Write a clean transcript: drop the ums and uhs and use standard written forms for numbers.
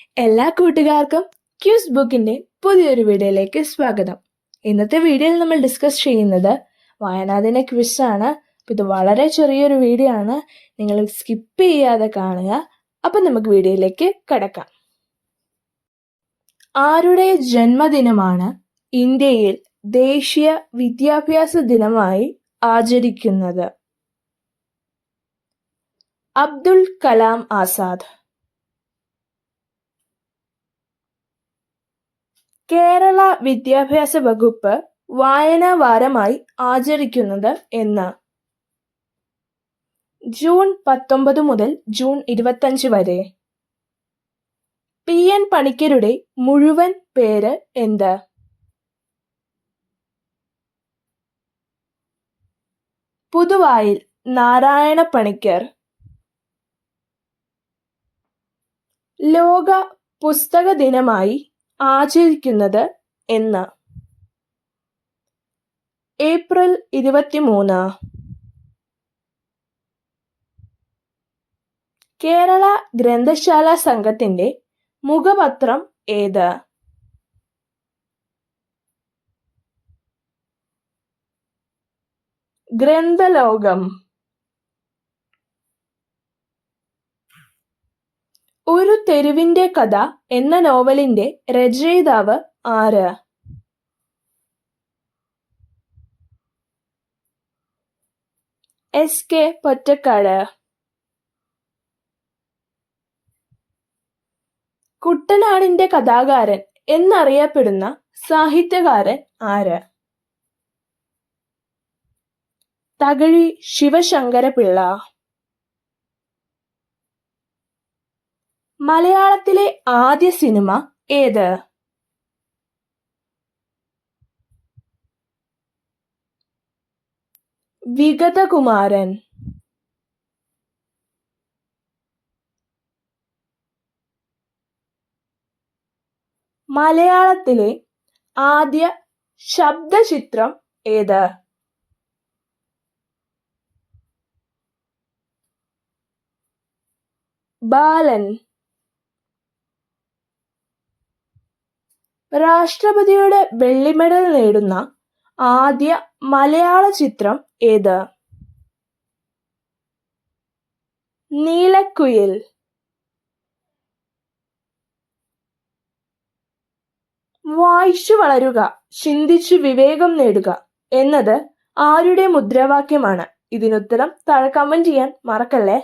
എല്ലാ കൂട്ടുകാർക്കും ക്യൂസ് ബുക്കിന്റെ പുതിയൊരു വീഡിയോയിലേക്ക് സ്വാഗതം. ഇന്നത്തെ വീഡിയോയിൽ നമ്മൾ ഡിസ്കസ് ചെയ്യുന്നത് വായനാദിന ക്വിസ് ആണ്. ഇത് വളരെ ചെറിയൊരു വീഡിയോ ആണ്, നിങ്ങൾ സ്കിപ്പ് ചെയ്യാതെ കാണുക. അപ്പം നമുക്ക് വീഡിയോയിലേക്ക് കടക്കാം. ആരുടെ ജന്മദിനമാണ് ഇന്ത്യയിൽ ദേശീയ വിദ്യാഭ്യാസ ദിനമായി ആചരിക്കുന്നത്? അബ്ദുൽ കലാം ആസാദ്. കേരള വിദ്യാഭ്യാസ വകുപ്പ് വായനാ വാരമായി ആചരിക്കുന്നത് എന്ന്? ജൂൺ 19 മുതൽ ജൂൺ 25 വരെ. PN പണിക്കരുടെ മുഴുവൻ പേര് എന്ത്? പുതുവായിൽ നാരായണ പണിക്കർ. ലോക പുസ്തക ദിനമായി ആചരിക്കുന്നത് എന്ന്? ഏപ്രിൽ 23. കേരള ഗ്രന്ഥശാല സംഘത്തിന്റെ മുഖപത്രം ഏത്? ഗ്രന്ഥലോകം. ഒരു തെരുവിന്റെ കഥ എന്ന നോവലിന്റെ രചയിതാവ് ആര്? SK പൊറ്റക്കാട്. കുട്ടനാടിന്റെ കഥാകാരൻ എന്നറിയപ്പെടുന്ന സാഹിത്യകാരൻ ആര്? തകഴി ശിവശങ്കരപിള്ള. മലയാളത്തിലെ ആദ്യ സിനിമ ഏത്? വിഗതകുമാരൻ. മലയാളത്തിലെ ആദ്യ ശബ്ദചിത്രം ഏത്? ബാലൻ. രാഷ്ട്രപതിയുടെ വെള്ളി മെഡൽ നേടുന്ന ആദ്യ മലയാള ചിത്രം ഏത്? നീലക്കുയിൽ. വായിച്ചു വളരുക, ചിന്തിച്ചു വിവേകം നേടുക എന്നത് ആരുടെ മുദ്രാവാക്യമാണ്? ഇതിനുത്തരം താഴെ കമന്റ് ചെയ്യാൻ മറക്കല്ലേ.